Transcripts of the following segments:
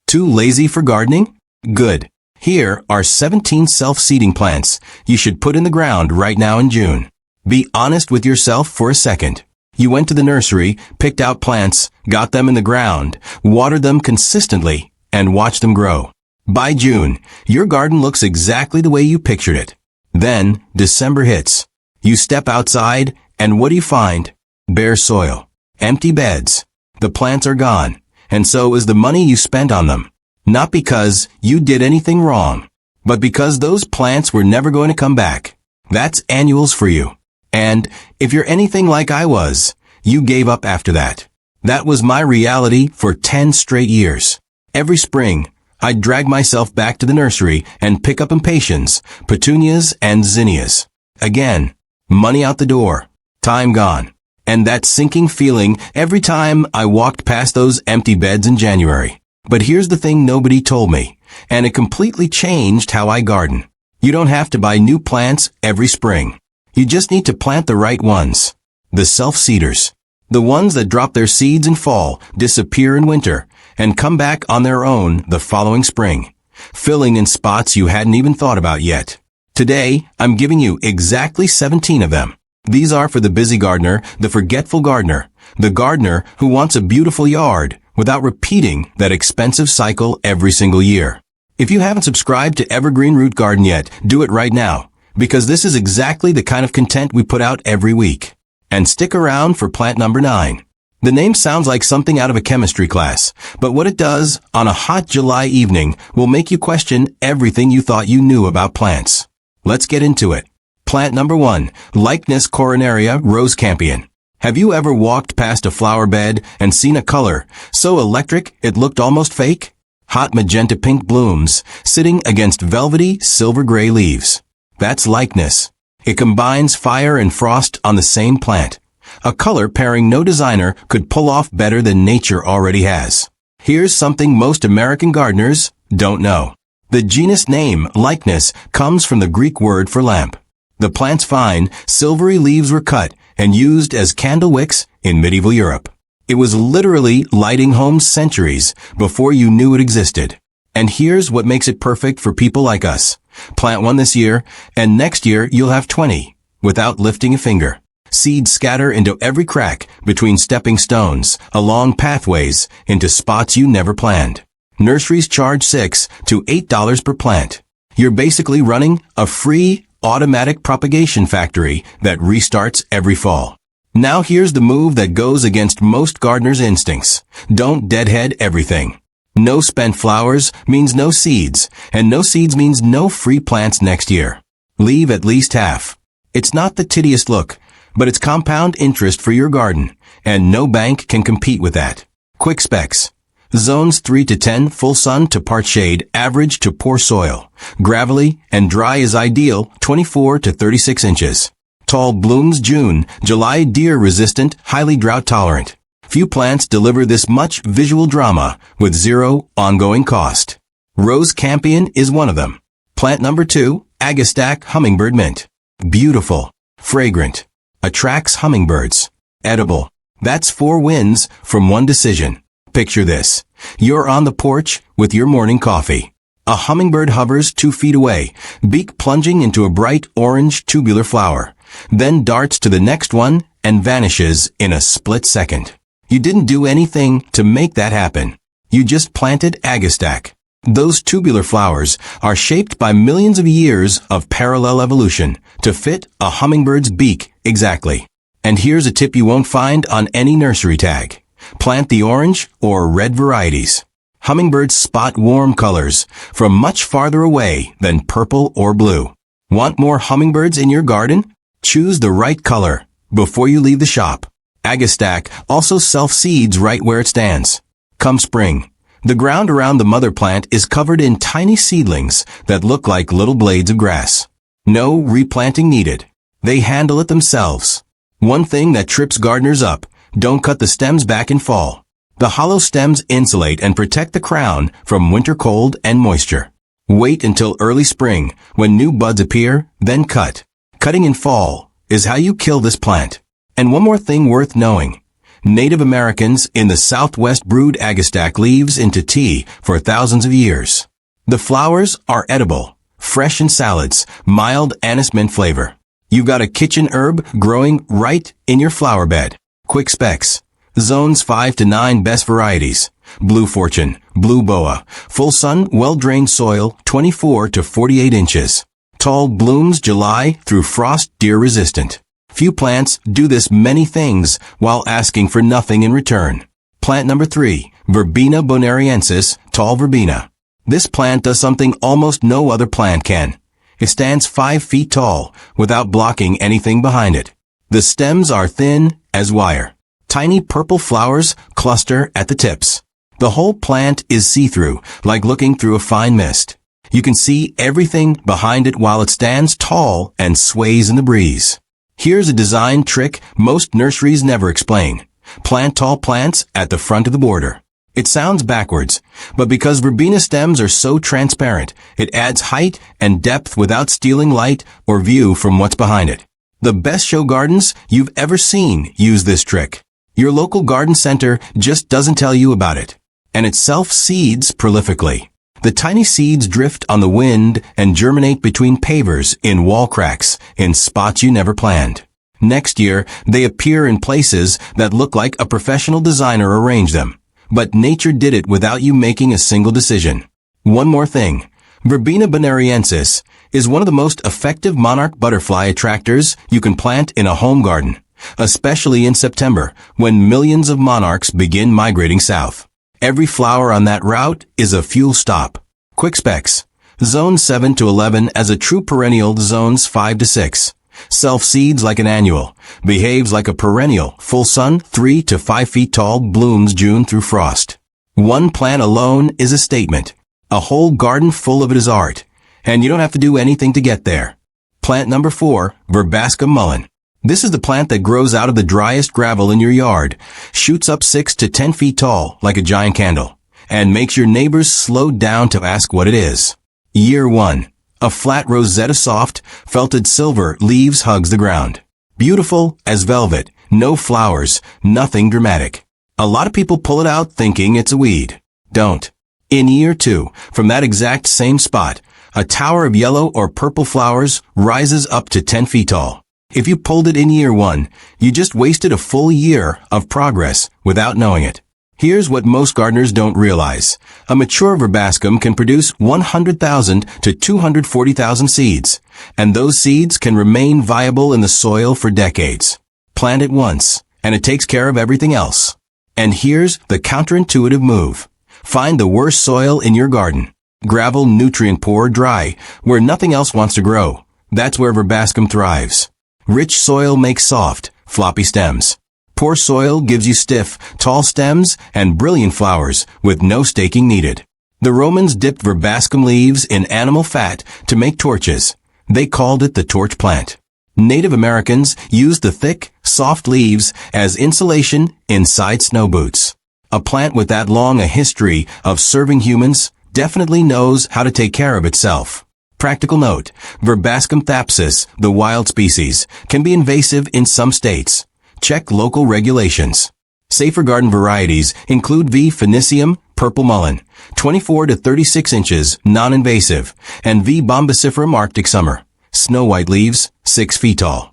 Too lazy for gardening? Good. Here are 17 self-seeding plants you should put in the ground right now in June. Be honest with yourself for a second. You went to the nursery, picked out plants, got them in the ground, watered them consistently, and watched them grow. By June, your garden looks exactly the way you pictured it. Then, December hits. You step outside, and what do you find? Bare soil. Empty beds. The plants are gone, and so is the money you spent on them. Not because you did anything wrong, but because those plants were never going to come back. That's annuals for you. And if you're anything like I was, you gave up after that. That was my reality for 10 straight years. Every spring, I'd drag myself back to the nursery and pick up impatiens, petunias, and zinnias. Again, money out the door, time gone. And that sinking feeling every time I walked past those empty beds in January. But here's the thing nobody told me, and it completely changed how I garden. You don't have to buy new plants every spring. You just need to plant the right ones. The self-seeders. The ones that drop their seeds in fall, disappear in winter, and come back on their own the following spring, filling in spots you hadn't even thought about yet. Today, I'm giving you exactly 17 of them. These are for the busy gardener, the forgetful gardener, the gardener who wants a beautiful yard without repeating that expensive cycle every single year. If you haven't subscribed to Evergreen Root Garden yet, do it right now, because this is exactly the kind of content we put out every week. And stick around for plant number 9. The name sounds like something out of a chemistry class, but what it does on a hot July evening will make you question everything you thought you knew about plants. Let's get into it. Plant number 1, Lychnis coronaria Rose Campion. Have you ever walked past a flower bed and seen a color so electric it looked almost fake? Hot magenta pink blooms sitting against velvety silver gray leaves. That's Lychnis. It combines fire and frost on the same plant. A color pairing no designer could pull off better than nature already has. Here's something most American gardeners don't know. The genus name, Lychnis, comes from the Greek word for lamp. The plant's fine, silvery leaves were cut and used as candle wicks in medieval Europe. It was literally lighting homes centuries before you knew it existed. And here's what makes it perfect for people like us. Plant one this year, and next year you'll have 20, without lifting a finger. Seeds scatter into every crack between stepping stones, along pathways, into spots you never planned. Nurseries charge $6 to $8 per plant. You're basically running a free, automatic propagation factory that restarts every fall. Now here's the move that goes against most gardeners' instincts. Don't deadhead everything. No spent flowers means no seeds, and no seeds means no free plants next year. Leave at least half. It's not the tittiest look, but it's compound interest for your garden, and no bank can compete with that. Quick specs. Zones 3 to 10, full sun to part shade, average to poor soil. Gravelly and dry is ideal, 24 to 36 inches. Tall blooms June, July deer resistant, highly drought tolerant. Few plants deliver this much visual drama with zero ongoing cost. Rose Campion is one of them. Plant number 2, Agastache hummingbird mint. Beautiful, fragrant, attracts hummingbirds. Edible. That's 4 wins from one decision. Picture this. You're on the porch with your morning coffee. A hummingbird hovers 2 feet away, beak plunging into a bright orange tubular flower, then darts to the next one and vanishes in a split second. You didn't do anything to make that happen. You just planted Agastache. Those tubular flowers are shaped by millions of years of parallel evolution to fit a hummingbird's beak exactly. And here's a tip you won't find on any nursery tag. Plant the orange or red varieties. Hummingbirds spot warm colors from much farther away than purple or blue. Want more hummingbirds in your garden? Choose the right color before you leave the shop. Agastache also self-seeds right where it stands. Come spring, the ground around the mother plant is covered in tiny seedlings that look like little blades of grass. No replanting needed. They handle it themselves. One thing that trips gardeners up: don't cut the stems back in fall. The hollow stems insulate and protect the crown from winter cold and moisture. Wait until early spring when new buds appear, then cut. Cutting in fall is how you kill this plant. And one more thing worth knowing. Native Americans in the Southwest brewed Agastache leaves into tea for thousands of years. The flowers are edible, fresh in salads, mild anise mint flavor. You've got a kitchen herb growing right in your flower bed. Quick specs. Zones 5 to 9 best varieties. Blue Fortune, Blue Boa, full sun, well-drained soil, 24 to 48 inches. Tall blooms July through frost, deer resistant. Few plants do this many things while asking for nothing in return. Plant number 3, Verbena bonariensis, tall verbena. This plant does something almost no other plant can. It stands 5 feet tall without blocking anything behind it. The stems are thin as wire. Tiny purple flowers cluster at the tips. The whole plant is see-through, like looking through a fine mist. You can see everything behind it while it stands tall and sways in the breeze. Here's a design trick most nurseries never explain. Plant tall plants at the front of the border. It sounds backwards, but because verbena stems are so transparent, it adds height and depth without stealing light or view from what's behind it. The best show gardens you've ever seen use this trick. Your local garden center just doesn't tell you about it. And it self-seeds prolifically. The tiny seeds drift on the wind and germinate between pavers, in wall cracks, in spots you never planned. Next year, they appear in places that look like a professional designer arranged them. But nature did it without you making a single decision. One more thing. Verbena bonariensis is one of the most effective monarch butterfly attractors you can plant in a home garden, especially in September, when millions of monarchs begin migrating south. Every flower on that route is a fuel stop. Quick specs. Zone 7 to 11 as a true perennial, zones 5 to 6. Self-seeds like an annual. Behaves like a perennial. Full sun, 3 to 5 feet tall, blooms June through frost. One plant alone is a statement. A whole garden full of it is art. And you don't have to do anything to get there. Plant number 4, Verbascum mullen. This is the plant that grows out of the driest gravel in your yard, shoots up 6 to 10 feet tall like a giant candle, and makes your neighbors slow down to ask what it is. Year 1. A flat rosette of soft, felted silver leaves hugs the ground. Beautiful as velvet, no flowers, nothing dramatic. A lot of people pull it out thinking it's a weed. Don't. In year 2, from that exact same spot, a tower of yellow or purple flowers rises up to 10 feet tall. If you pulled it in year 1, you just wasted a full year of progress without knowing it. Here's what most gardeners don't realize. A mature verbascum can produce 100,000 to 240,000 seeds, and those seeds can remain viable in the soil for decades. Plant it once, and it takes care of everything else. And here's the counterintuitive move. Find the worst soil in your garden. Gravel, nutrient-poor, dry, where nothing else wants to grow. That's where verbascum thrives. Rich soil makes soft, floppy stems. Poor soil gives you stiff, tall stems and brilliant flowers with no staking needed. The Romans dipped verbascum leaves in animal fat to make torches. They called it the torch plant. Native Americans used the thick, soft leaves as insulation inside snow boots. A plant with that long a history of serving humans definitely knows how to take care of itself. Practical note, Verbascum thapsus, the wild species, can be invasive in some states. Check local regulations. Safer garden varieties include V. phoenicium, purple mullen, 24 to 36 inches, non-invasive, and V. bombiciferum arctic summer, snow white leaves, 6 feet tall.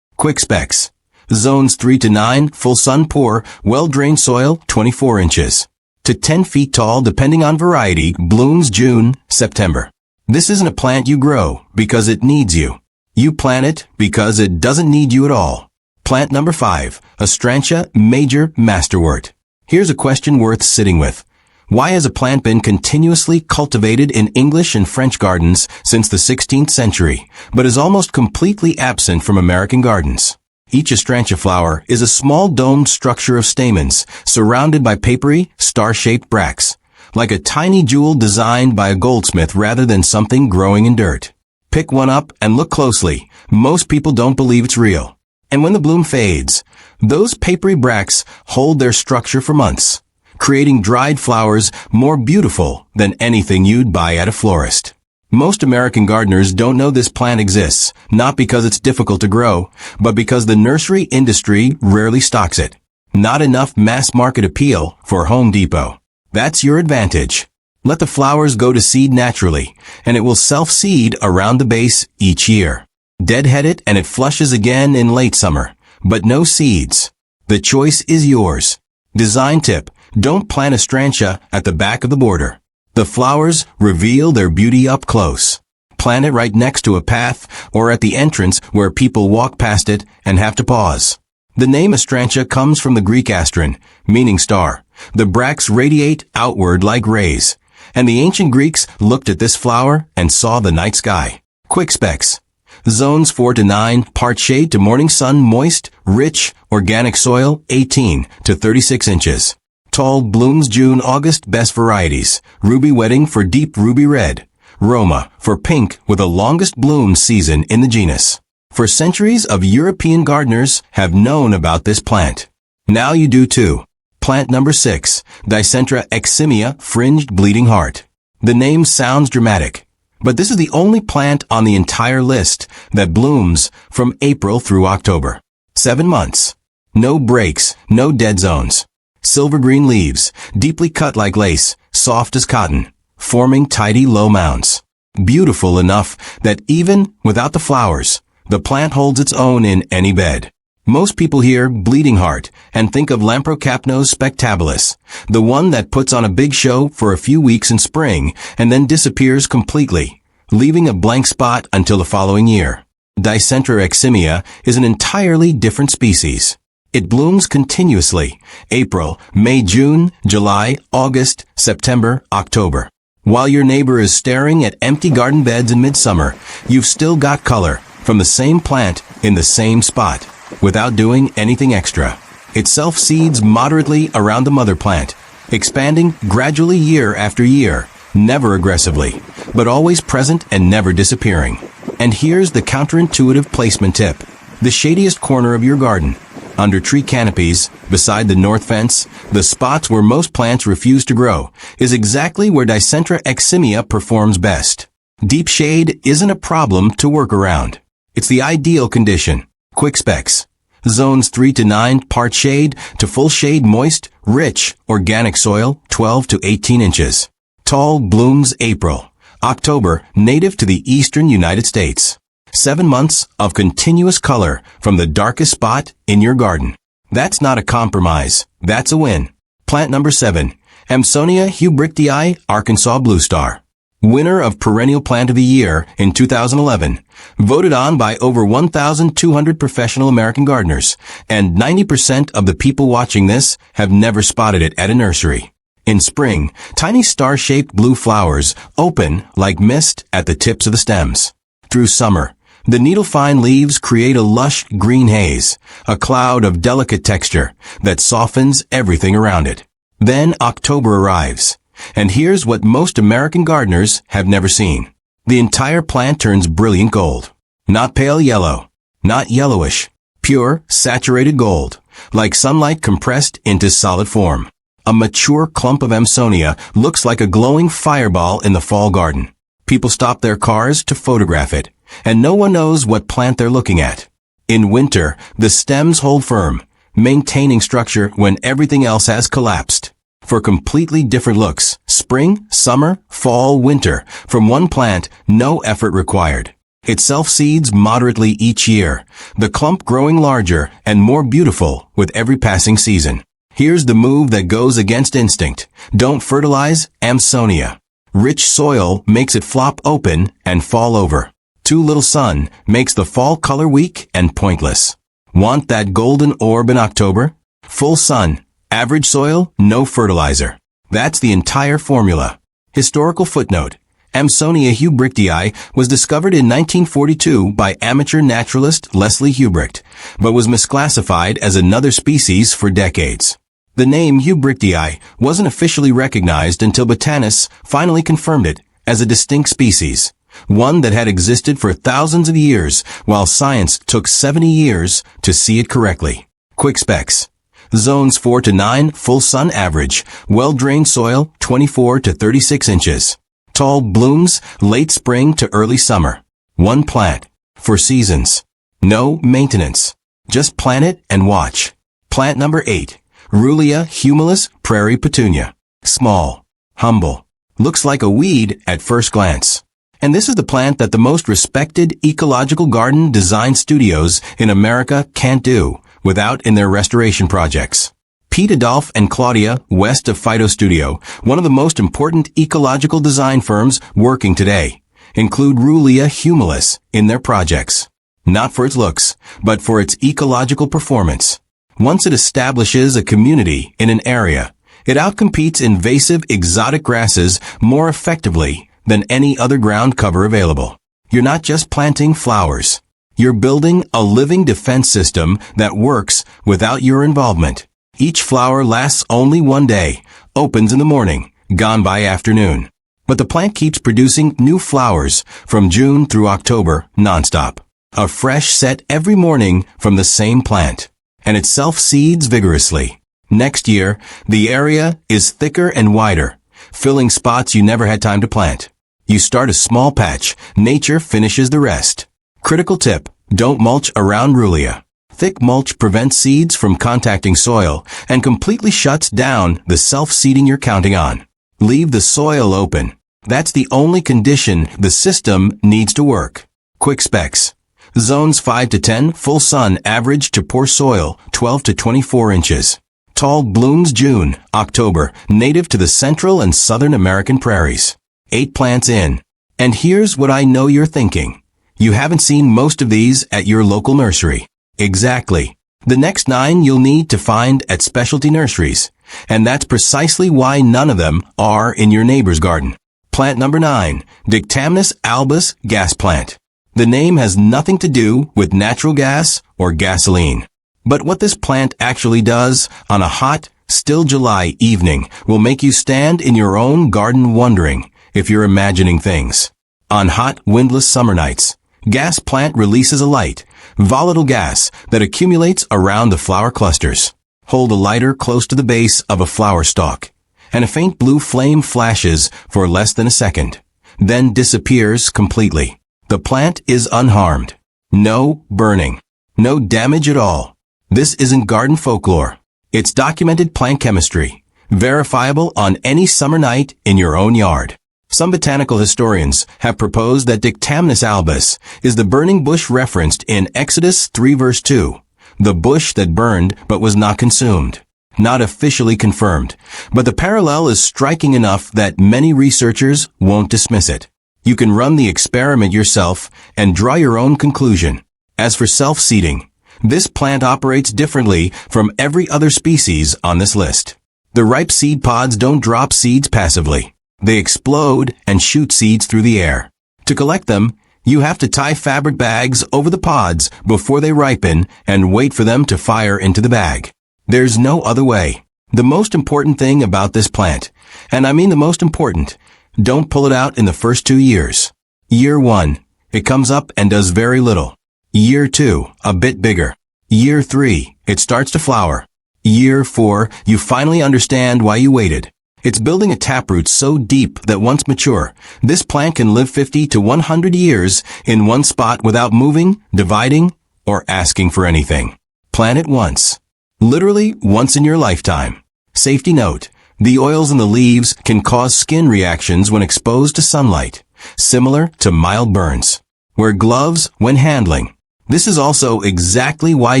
Quick specs. Zones 3 to 9, full sun, poor, well-drained soil, 24 inches to 10 feet tall depending on variety, blooms June, September. This isn't a plant you grow because it needs you. You plant it because it doesn't need you at all. Plant number 5, Astrantia major masterwort. Here's a question worth sitting with. Why has a plant been continuously cultivated in English and French gardens since the 16th century, but is almost completely absent from American gardens? Each Astrantia flower is a small domed structure of stamens surrounded by papery, star-shaped bracts, like a tiny jewel designed by a goldsmith rather than something growing in dirt. Pick one up and look closely. Most people don't believe it's real. And when the bloom fades, those papery bracts hold their structure for months, creating dried flowers more beautiful than anything you'd buy at a florist. Most American gardeners don't know this plant exists, not because it's difficult to grow, but because the nursery industry rarely stocks it. Not enough mass market appeal for Home Depot. That's your advantage. Let the flowers go to seed naturally, and it will self-seed around the base each year. Deadhead it and it flushes again in late summer, but no seeds. The choice is yours. Design tip: don't plant a astrantia at the back of the border. The flowers reveal their beauty up close. Plant it right next to a path or at the entrance where people walk past it and have to pause. The name astrantia comes from the Greek astron, meaning star. The bracts radiate outward like rays, and the ancient Greeks looked at this flower and saw the night sky. Quick specs. Zones 4 to 9, part shade to morning sun, moist, rich, organic soil, 18 to 36 inches. Tall blooms June, August, best varieties. Ruby Wedding for deep ruby red. Roma for pink with the longest bloom season in the genus. For centuries of European gardeners have known about this plant. Now you do too. Plant number 6, Dicentra eximia, fringed bleeding heart. The name sounds dramatic, but this is the only plant on the entire list that blooms from April through October. 7 months. No breaks, no dead zones. Silver green leaves, deeply cut like lace, soft as cotton, forming tidy low mounds. Beautiful enough that even without the flowers, the plant holds its own in any bed. Most people hear bleeding heart and think of Lamprocapnos spectabilis, the one that puts on a big show for a few weeks in spring and then disappears completely, leaving a blank spot until the following year. Dicentra eximia is an entirely different species. It blooms continuously: April, May, June, July, August, September, October. While your neighbor is staring at empty garden beds in midsummer, you've still got color from the same plant in the same spot, without doing anything extra. It self-seeds moderately around the mother plant, expanding gradually year after year, never aggressively, but always present and never disappearing. And here's the counterintuitive placement tip. The shadiest corner of your garden, under tree canopies, beside the north fence, the spots where most plants refuse to grow, is exactly where Dicentra eximia performs best. Deep shade isn't a problem to work around. It's the ideal condition. Quick specs. Zones 3 to 9, part shade to full shade, moist, rich, organic soil, 12 to 18 inches. Tall blooms April, October, native to the eastern United States. 7 months of continuous color from the darkest spot in your garden. That's not a compromise. That's a win. Plant number 7, Amsonia hubrichtii, Arkansas Blue Star. Winner of Perennial Plant of the Year in 2011, voted on by over 1,200 professional American gardeners, and 90% of the people watching this have never spotted it at a nursery. In spring, tiny star-shaped blue flowers open like mist at the tips of the stems. Through summer, the needle-fine leaves create a lush green haze, a cloud of delicate texture that softens everything around it. Then October arrives. And here's what most American gardeners have never seen. The entire plant turns brilliant gold. Not pale yellow, not yellowish, pure, saturated gold, like sunlight compressed into solid form. A mature clump of Amsonia looks like a glowing fireball in the fall garden. People stop their cars to photograph it, and no one knows what plant they're looking at. In winter, the stems hold firm, maintaining structure when everything else has collapsed. For completely different looks, spring, summer, fall, winter, from one plant, no effort required. It self-seeds moderately each year, the clump growing larger and more beautiful with every passing season. Here's the move that goes against instinct. Don't fertilize Amsonia. Rich soil makes it flop open and fall over. Too little sun makes the fall color weak and pointless. Want that golden orb in October? Full sun. Average soil, no fertilizer. That's the entire formula. Historical footnote. Amsonia hubrichtii was discovered in 1942 by amateur naturalist Leslie Hubricht, but was misclassified as another species for decades. The name hubrichtii wasn't officially recognized until botanists finally confirmed it as a distinct species, one that had existed for thousands of years while science took 70 years to see it correctly. Quick specs. Zones 4 to 9, full sun average, well-drained soil, 24 to 36 inches. Tall blooms, late spring to early summer. One plant, for seasons. No maintenance. Just plant it and watch. Plant number 8, Rulia humilis prairie petunia. Small, humble, looks like a weed at first glance. And this is the plant that the most respected ecological garden design studios in America can't do without in their restoration projects. Pete Adolph and Claudia, west of Phyto Studio, one of the most important ecological design firms working today, include Rulia humilis in their projects. Not for its looks, but for its ecological performance. Once it establishes a community in an area, it outcompetes invasive exotic grasses more effectively than any other ground cover available. You're not just planting flowers. You're building a living defense system that works without your involvement. Each flower lasts only one day, opens in the morning, gone by afternoon. But the plant keeps producing new flowers from June through October nonstop. A fresh set every morning from the same plant. And it self-seeds vigorously. Next year, the area is thicker and wider, filling spots you never had time to plant. You start a small patch, nature finishes the rest. Critical tip, don't mulch around Rulia. Thick mulch prevents seeds from contacting soil and completely shuts down the self-seeding you're counting on. Leave the soil open. That's the only condition the system needs to work. Quick specs. Zones 5 to 10, full sun average to poor soil, 12 to 24 inches. Tall blooms June, October, native to the Central and Southern American prairies. 8 plants in. And here's what I know you're thinking. You haven't seen most of these at your local nursery. Exactly. The next 9 you'll need to find at specialty nurseries. And that's precisely why none of them are in your neighbor's garden. Plant number 9, Dictamnus albus gas plant. The name has nothing to do with natural gas or gasoline. But what this plant actually does on a hot, still July evening will make you stand in your own garden wondering if you're imagining things. On hot, windless summer nights, gas plant releases a light, volatile gas that accumulates around the flower clusters. Hold a lighter close to the base of a flower stalk, and a faint blue flame flashes for less than a second, then disappears completely. The plant is unharmed. No burning. No damage at all. This isn't garden folklore. It's documented plant chemistry, verifiable on any summer night in your own yard. Some botanical historians have proposed that Dictamnus albus is the burning bush referenced in Exodus 3 verse 2, the bush that burned but was not consumed. Not officially confirmed, but the parallel is striking enough that many researchers won't dismiss it. You can run the experiment yourself and draw your own conclusion. As for self-seeding, this plant operates differently from every other species on this list. The ripe seed pods don't drop seeds passively. They explode and shoot seeds through the air. To collect them, you have to tie fabric bags over the pods before they ripen and wait for them to fire into the bag. There's no other way. The most important thing about this plant, and I mean the most important, don't pull it out in the first 2 years. Year 1, it comes up and does very little. Year 2, a bit bigger. Year 3, it starts to flower. Year 4, you finally understand why you waited. It's building a taproot so deep that once mature, this plant can live 50 to 100 years in one spot without moving, dividing, or asking for anything. Plant it once. Literally once in your lifetime. Safety note. The oils in the leaves can cause skin reactions when exposed to sunlight, similar to mild burns. Wear gloves when handling. This is also exactly why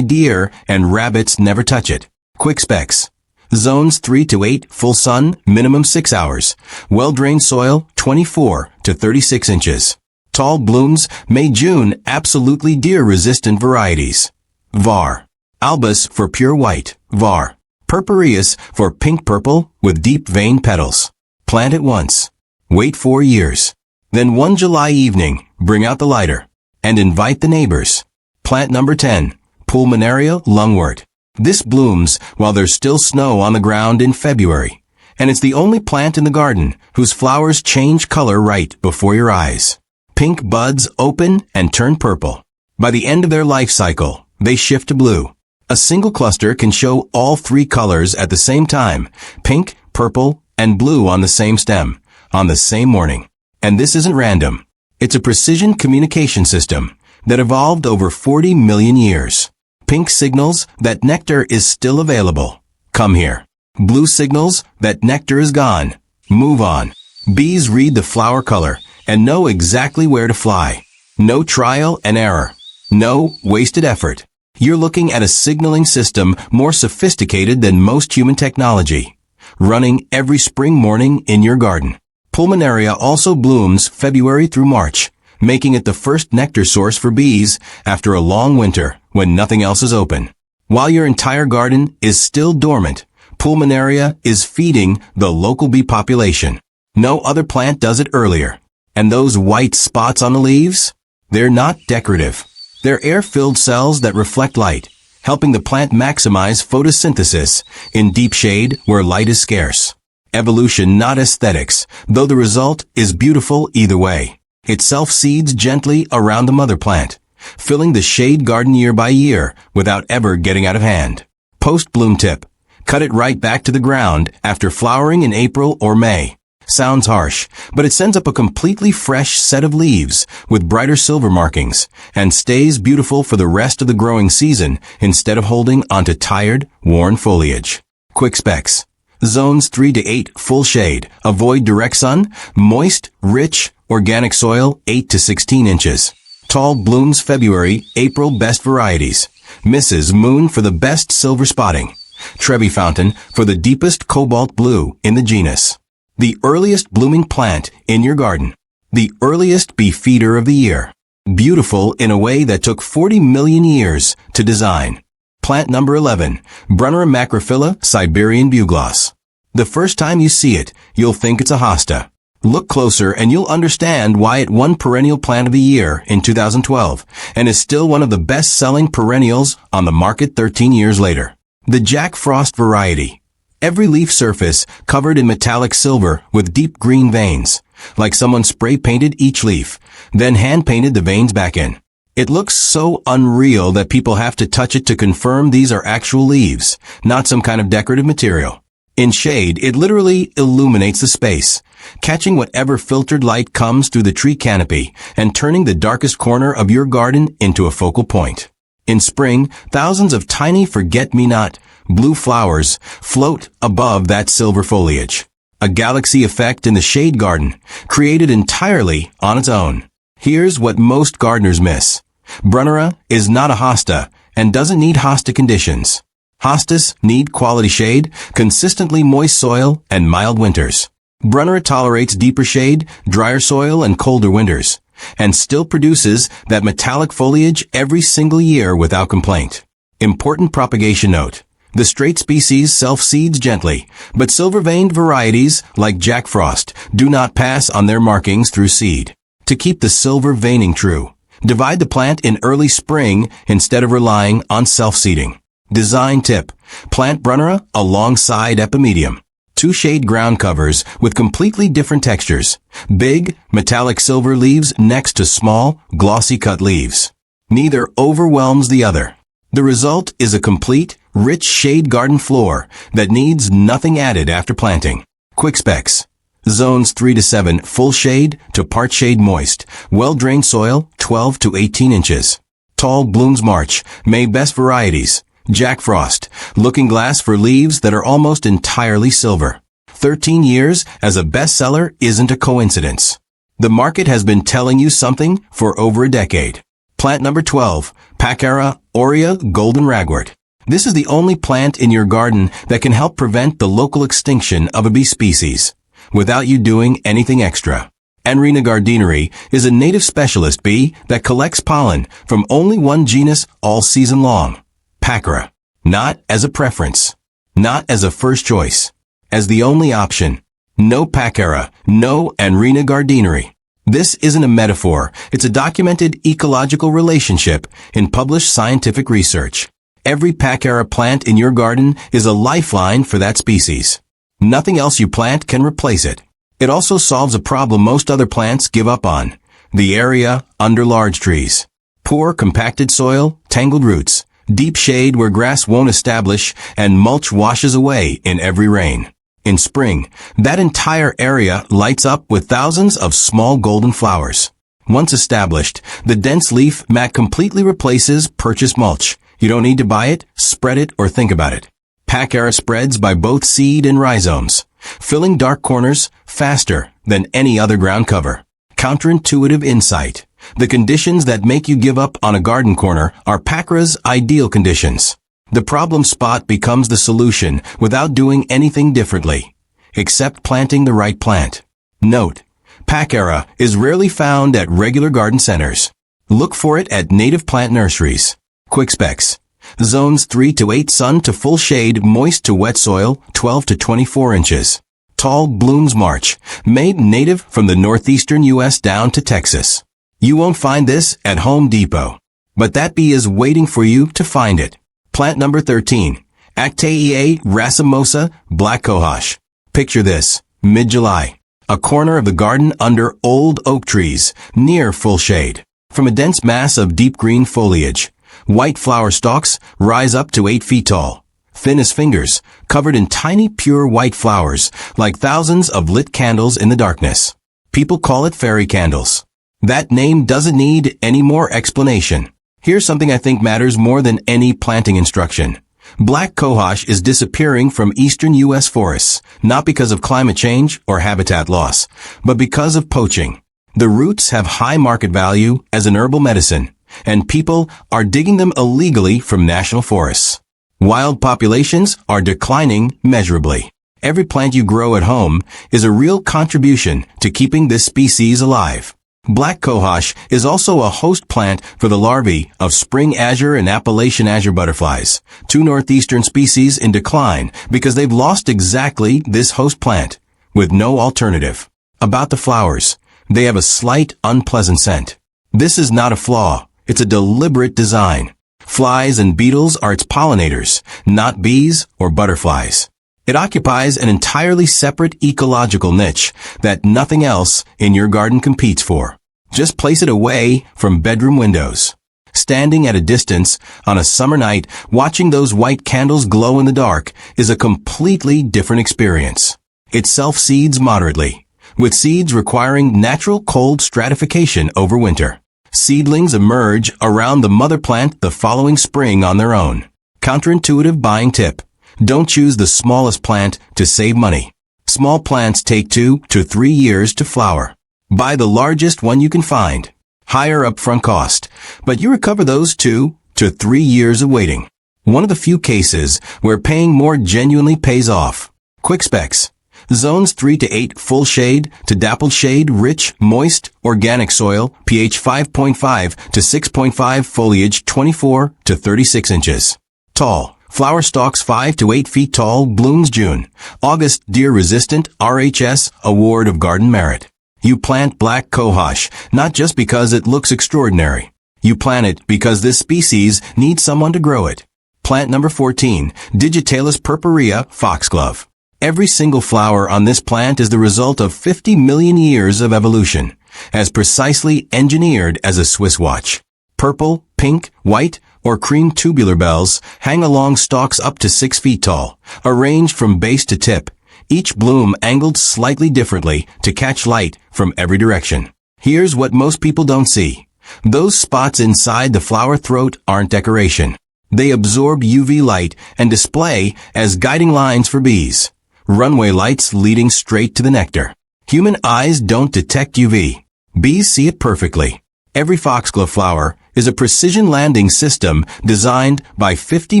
deer and rabbits never touch it. Quick specs. Zones 3 to 8, full sun, minimum 6 hours. Well-drained soil, 24 to 36 inches. Tall blooms, May-June, absolutely deer-resistant varieties. Var. Albus for pure white, var. Purpureus for pink-purple with deep vein petals. Plant it once. Wait 4 years. Then one July evening, bring out the lighter and invite the neighbors. Plant number 10, Pulmonaria lungwort. This blooms while there's still snow on the ground in February, and it's the only plant in the garden whose flowers change color right before your eyes. Pink buds open and turn purple. By the end of their life cycle, they shift to blue. A single cluster can show all 3 colors at the same time, pink, purple, and blue on the same stem, on the same morning. And this isn't random. It's a precision communication system that evolved over 40 million years. Pink signals that nectar is still available. Come here. Blue signals that nectar is gone. Move on. Bees read the flower color and know exactly where to fly. No trial and error. No wasted effort. You're looking at a signaling system more sophisticated than most human technology, running every spring morning in your garden. Pulmonaria also blooms February through March, making it the first nectar source for bees after a long winter when nothing else is open. While your entire garden is still dormant, Pulmonaria is feeding the local bee population. No other plant does it earlier. And those white spots on the leaves? They're not decorative. They're air-filled cells that reflect light, helping the plant maximize photosynthesis in deep shade where light is scarce. Evolution, not aesthetics, though the result is beautiful either way. It self-seeds gently around the mother plant, filling the shade garden year by year without ever getting out of hand. Post-bloom tip. Cut it right back to the ground after flowering in April or May. Sounds harsh, but it sends up a completely fresh set of leaves with brighter silver markings and stays beautiful for the rest of the growing season instead of holding onto tired, worn foliage. Quick specs. Zones 3 to 8 full shade. Avoid direct sun. Moist, rich, organic soil 8 to 16 inches. Tall blooms February, April best varieties. Mrs. Moon for the best silver spotting. Trevi Fountain for the deepest cobalt blue in the genus. The earliest blooming plant in your garden. The earliest bee feeder of the year. Beautiful in a way that took 40 million years to design. Plant number 11, Brunnera macrophylla Siberian bugloss. The first time you see it, you'll think it's a hosta. Look closer and you'll understand why it won Perennial Plant of the Year in 2012 and is still one of the best-selling perennials on the market 13 years later. The Jack Frost variety. Every leaf surface covered in metallic silver with deep green veins, like someone spray-painted each leaf, then hand-painted the veins back in. It looks so unreal that people have to touch it to confirm these are actual leaves, not some kind of decorative material. In shade, it literally illuminates the space, catching whatever filtered light comes through the tree canopy and turning the darkest corner of your garden into a focal point. In spring, thousands of tiny forget-me-not blue flowers float above that silver foliage. A galaxy effect in the shade garden, created entirely on its own. Here's what most gardeners miss. Brunnera is not a hosta and doesn't need hosta conditions. Hostas need quality shade, consistently moist soil, and mild winters. Brunnera tolerates deeper shade, drier soil, and colder winters, and still produces that metallic foliage every single year without complaint. Important propagation note. The straight species self-seeds gently, but silver-veined varieties, like Jack Frost, do not pass on their markings through seed. To keep the silver veining true, divide the plant in early spring instead of relying on self-seeding. Design tip. Plant Brunnera alongside epimedium. 2 shade ground covers with completely different textures. Big, metallic silver leaves next to small, glossy cut leaves. Neither overwhelms the other. The result is a complete, rich shade garden floor that needs nothing added after planting. Quick specs. Zones 3 to 7 full shade to part shade moist. Well-drained soil 12 to 18 inches. Tall blooms March. May best varieties. Jack Frost. Looking glass for leaves that are almost entirely silver. 13 years as a bestseller isn't a coincidence. The market has been telling you something for over a decade. Plant number 12, Pacera aurea golden ragwort. This is the only plant in your garden that can help prevent the local extinction of a bee species, without you doing anything extra. Rena gardineri is a native specialist bee that collects pollen from only one genus all season long. Pacera. Not as a preference. Not as a first choice. As the only option. No Pacera. No Rena gardineri. This isn't a metaphor. It's a documented ecological relationship in published scientific research. Every Pacera plant in your garden is a lifeline for that species. Nothing else you plant can replace it. It also solves a problem most other plants give up on. The area under large trees. Poor compacted soil, tangled roots, deep shade where grass won't establish, and mulch washes away in every rain. In spring, that entire area lights up with thousands of small golden flowers. Once established, the dense leaf mat completely replaces purchased mulch. You don't need to buy it, spread it, or think about it. Pack-era spreads by both seed and rhizomes, filling dark corners faster than any other ground cover. Counterintuitive insight. The conditions that make you give up on a garden corner are Pack-era's ideal conditions. The problem spot becomes the solution without doing anything differently, except planting the right plant. Note: Pack-era is rarely found at regular garden centers. Look for it at native plant nurseries. Quick specs. Zones 3 to 8 sun to full shade, moist to wet soil, 12 to 24 inches. Tall blooms March, made native from the northeastern U.S. down to Texas. You won't find this at Home Depot, but that bee is waiting for you to find it. Plant number 13, Actaea racemosa, black cohosh. Picture this, mid-July, a corner of the garden under old oak trees, near full shade. From a dense mass of deep green foliage, white flower stalks rise up to 8 feet tall, thin as fingers, covered in tiny pure white flowers, like thousands of lit candles in the darkness. People call it fairy candles. That name doesn't need any more explanation. Here's something I think matters more than any planting instruction. Black cohosh is disappearing from eastern U.S. forests, not because of climate change or habitat loss, but because of poaching. The roots have high market value as an herbal medicine, and people are digging them illegally from national forests. Wild populations are declining measurably. Every plant you grow at home is a real contribution to keeping this species alive. Black cohosh is also a host plant for the larvae of spring azure and Appalachian azure butterflies, two northeastern species in decline because they've lost exactly this host plant, with no alternative. About the flowers, they have a slight, unpleasant scent. This is not a flaw, it's a deliberate design. Flies and beetles are its pollinators, not bees or butterflies. It occupies an entirely separate ecological niche that nothing else in your garden competes for. Just place it away from bedroom windows. Standing at a distance on a summer night, watching those white candles glow in the dark is a completely different experience. It self-seeds moderately, with seeds requiring natural cold stratification over winter. Seedlings emerge around the mother plant the following spring on their own. Counterintuitive buying tip. Don't choose the smallest plant to save money. Small plants take 2 to 3 years to flower. Buy the largest one you can find. Higher upfront cost, but you recover those 2 to 3 years of waiting. One of the few cases where paying more genuinely pays off. Quick specs. Zones 3 to 8 full shade to dappled shade, rich, moist, organic soil, pH 5.5 to 6.5, foliage 24 to 36 inches. Tall. Flower stalks 5 to 8 feet tall, blooms June. August, deer-resistant, RHS, Award of Garden Merit. You plant black cohosh, not just because it looks extraordinary. You plant it because this species needs someone to grow it. Plant number 14, Digitalis purpurea, foxglove. Every single flower on this plant is the result of 50 million years of evolution, as precisely engineered as a Swiss watch. Purple, pink, white, or cream tubular bells hang along stalks up to 6 feet tall, arranged from base to tip, each bloom angled slightly differently to catch light from every direction. Here's what most people don't see. Those spots inside the flower throat aren't decoration. They absorb UV light and display as guiding lines for bees. Runway lights leading straight to the nectar. Human eyes don't detect UV. Bees see it perfectly. Every foxglove flower is a precision landing system designed by 50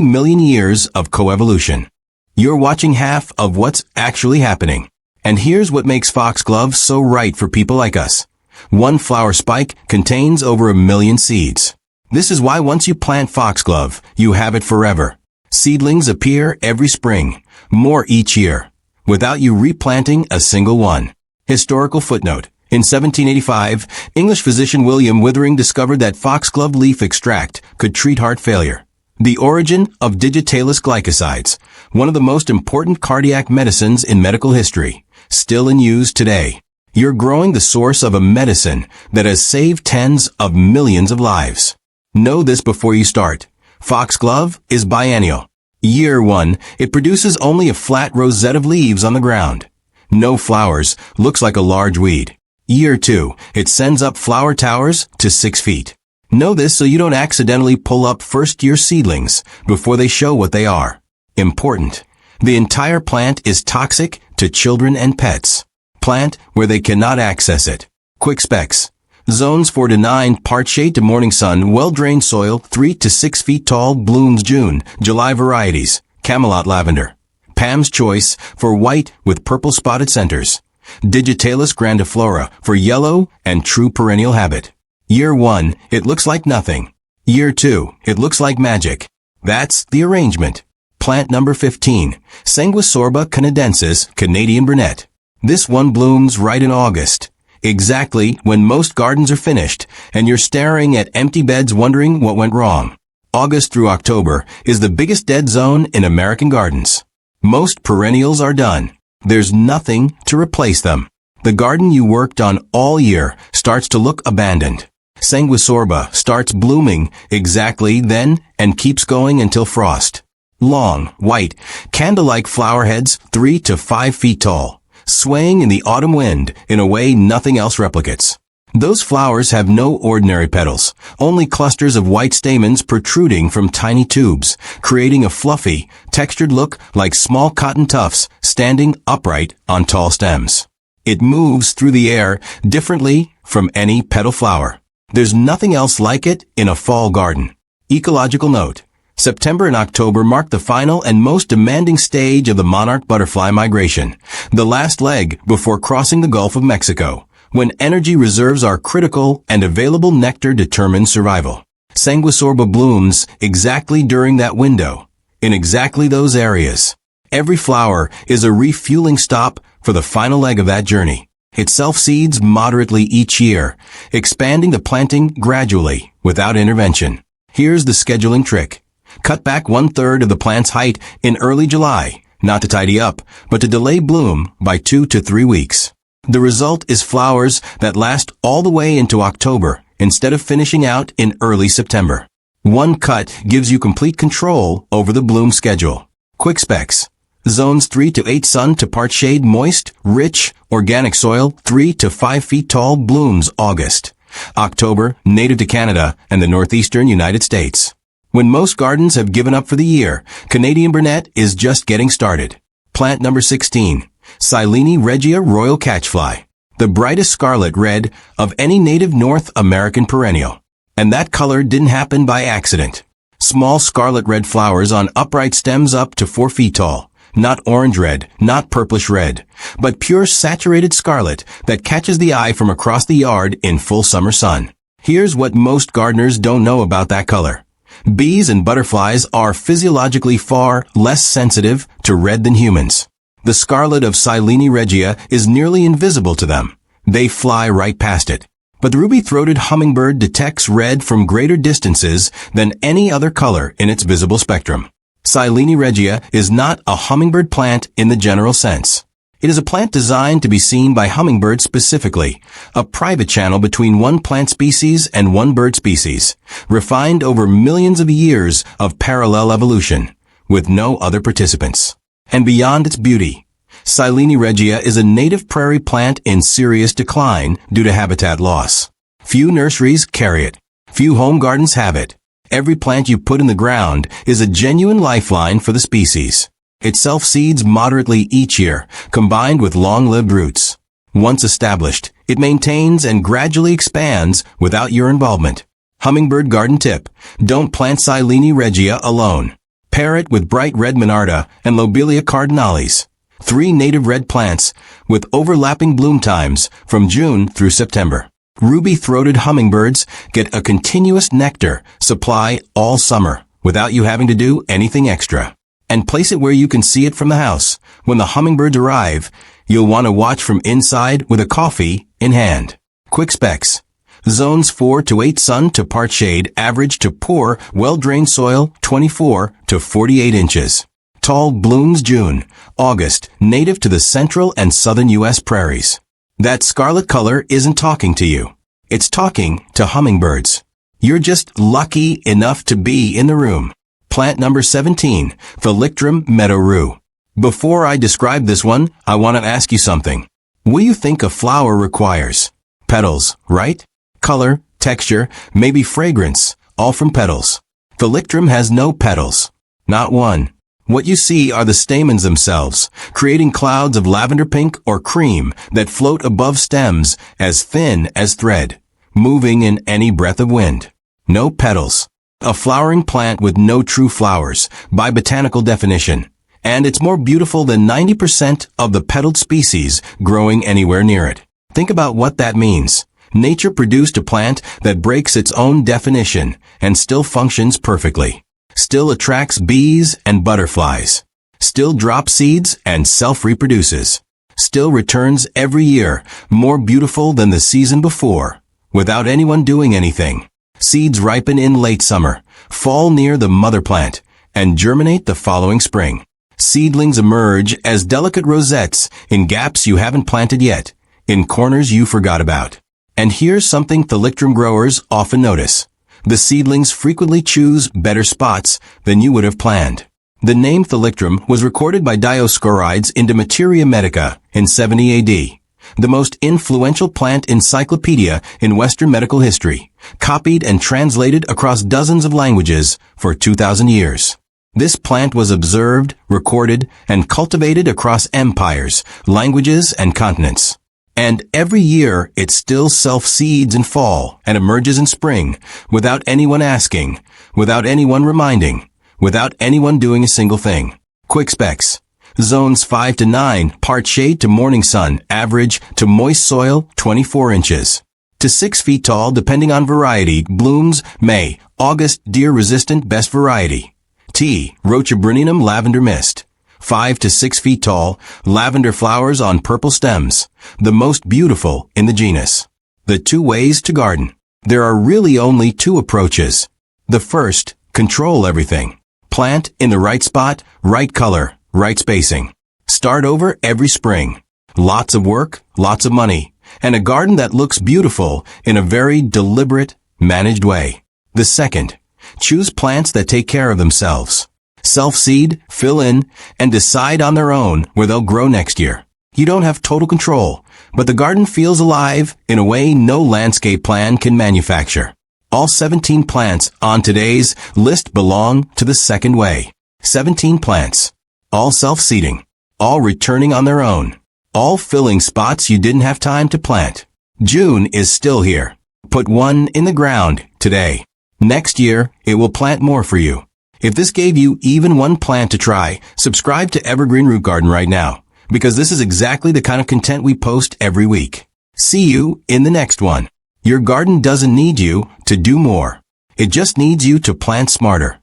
million years of coevolution. You're watching half of what's actually happening. And here's what makes foxglove so right for people like us. One flower spike contains over 1 million seeds. This is why once you plant foxglove, you have it forever. Seedlings appear every spring, more each year, without you replanting a single one. Historical footnote. In 1785, English physician William Withering discovered that foxglove leaf extract could treat heart failure. The origin of digitalis glycosides, one of the most important cardiac medicines in medical history, still in use today. You're growing the source of a medicine that has saved tens of millions of lives. Know this before you start. Foxglove is biennial. Year 1, it produces only a flat rosette of leaves on the ground. No flowers, looks like a large weed. Year 2, it sends up flower towers to 6 feet. Know this so you don't accidentally pull up first-year seedlings before they show what they are. Important. The entire plant is toxic to children and pets. Plant where they cannot access it. Quick specs. Zones 4 to 9, part shade to morning sun, well-drained soil, 3 to 6 feet tall, blooms June, July varieties, Camelot lavender. Pam's Choice for white with purple spotted centers. Digitalis grandiflora for yellow and true perennial habit. Year 1, it looks like nothing. Year 2, it looks like magic. That's the arrangement. Plant number 15, Sanguisorba canadensis, Canadian brunette. This one blooms right in August, exactly when most gardens are finished, and you're staring at empty beds wondering what went wrong. August through October is the biggest dead zone in American gardens. Most perennials are done. There's nothing to replace them. The garden you worked on all year starts to look abandoned. Sanguisorba starts blooming exactly then and keeps going until frost. Long, white, candle-like flower heads 3 to 5 feet tall, swaying in the autumn wind in a way nothing else replicates. Those flowers have no ordinary petals, only clusters of white stamens protruding from tiny tubes, creating a fluffy, textured look like small cotton tufts standing upright on tall stems. It moves through the air differently from any petal flower. There's nothing else like it in a fall garden. Ecological note. September and October mark the final and most demanding stage of the monarch butterfly migration, the last leg before crossing the Gulf of Mexico, when energy reserves are critical and available nectar determines survival. Sanguisorba blooms exactly during that window, in exactly those areas. Every flower is a refueling stop for the final leg of that journey. It self-seeds moderately each year, expanding the planting gradually without intervention. Here's the scheduling trick. Cut back 1/3 of the plant's height in early July, not to tidy up, but to delay bloom by 2 to 3 weeks. The result is flowers that last all the way into October instead of finishing out in early September. One cut gives you complete control over the bloom schedule. Quick specs. Zones 3 to 8 sun to part shade, moist, rich, organic soil, 3 to 5 feet tall, blooms August. October, native to Canada and the northeastern United States. When most gardens have given up for the year, Canadian brunette is just getting started. Plant number 16, Silene regia royal catchfly, the brightest scarlet red of any native North American perennial. And that color didn't happen by accident. Small scarlet red flowers on upright stems up to 4 feet tall. Not orange red, not purplish red, but pure saturated scarlet that catches the eye from across the yard in full summer sun. Here's what most gardeners don't know about that color. Bees and butterflies are physiologically far less sensitive to red than humans. The scarlet of Silene regia is nearly invisible to them. They fly right past it. But the ruby-throated hummingbird detects red from greater distances than any other color in its visible spectrum. Silene regia is not a hummingbird plant in the general sense. It is a plant designed to be seen by hummingbirds specifically, a private channel between one plant species and one bird species, refined over millions of years of parallel evolution, with no other participants. And beyond its beauty, Silene regia is a native prairie plant in serious decline due to habitat loss. Few nurseries carry it. Few home gardens have it. Every plant you put in the ground is a genuine lifeline for the species. It self-seeds moderately each year, combined with long-lived roots. Once established, it maintains and gradually expands without your involvement. Hummingbird garden tip: don't plant Silene regia alone. Pair it with bright red Monarda and Lobelia cardinalis, 3 native red plants with overlapping bloom times from June through September. Ruby-throated hummingbirds get a continuous nectar supply all summer without you having to do anything extra. And place it where you can see it from the house. When the hummingbirds arrive, you'll want to watch from inside with a coffee in hand. Quick specs. Zones 4 to 8 sun to part shade, average to poor, well-drained soil, 24 to 48 inches. Tall blooms June, August, native to the central and southern U.S. prairies. That scarlet color isn't talking to you. It's talking to hummingbirds. You're just lucky enough to be in the room. Plant number 17, Phalictrum Meadow Rue. Before I describe this one, I want to ask you something. What do you think a flower requires? Petals, right? Color, texture, maybe fragrance, all from petals. Phalictrum has no petals. Not one. What you see are the stamens themselves, creating clouds of lavender pink or cream that float above stems as thin as thread, moving in any breath of wind. No petals. A flowering plant with no true flowers, by botanical definition. And it's more beautiful than 90% of the petaled species growing anywhere near it. Think about what that means. Nature produced a plant that breaks its own definition and still functions perfectly. Still attracts bees and butterflies. Still drops seeds and self-reproduces. Still returns every year, more beautiful than the season before, without anyone doing anything. Seeds ripen in late summer, fall near the mother plant, and germinate the following spring. Seedlings emerge as delicate rosettes in gaps you haven't planted yet, in corners you forgot about. And here's something thalictrum growers often notice. The seedlings frequently choose better spots than you would have planned. The name thalictrum was recorded by Dioscorides into Materia Medica in 70 AD, the most influential plant encyclopedia in Western medical history, copied and translated across dozens of languages for 2,000 years. This plant was observed, recorded, and cultivated across empires, languages, and continents. And every year, it still self-seeds in fall and emerges in spring, without anyone asking, without anyone reminding, without anyone doing a single thing. Quick specs. Zones 5 to 9, part shade to morning sun, average to moist soil, 24 inches. To 6 feet tall, depending on variety, blooms May, August, deer-resistant, best variety. T. Rhododendron lavender mist. 5 to 6 feet tall, lavender flowers on purple stems, the most beautiful in the genus. The 2 ways to garden. There are really only 2 approaches. The first, control everything. Plant in the right spot, right color, right spacing. Start over every spring. Lots of work, lots of money, and a garden that looks beautiful in a very deliberate, managed way. The second, choose plants that take care of themselves. Self-seed, fill in, and decide on their own where they'll grow next year. You don't have total control, but the garden feels alive in a way no landscape plan can manufacture. All 17 plants on today's list belong to the second way. 17 plants. All self-seeding. All returning on their own. All filling spots you didn't have time to plant. June is still here. Put one in the ground today. Next year, it will plant more for you. If this gave you even one plant to try, subscribe to Evergreen Root Garden right now, because this is exactly the kind of content we post every week. See you in the next one. Your garden doesn't need you to do more. It just needs you to plant smarter.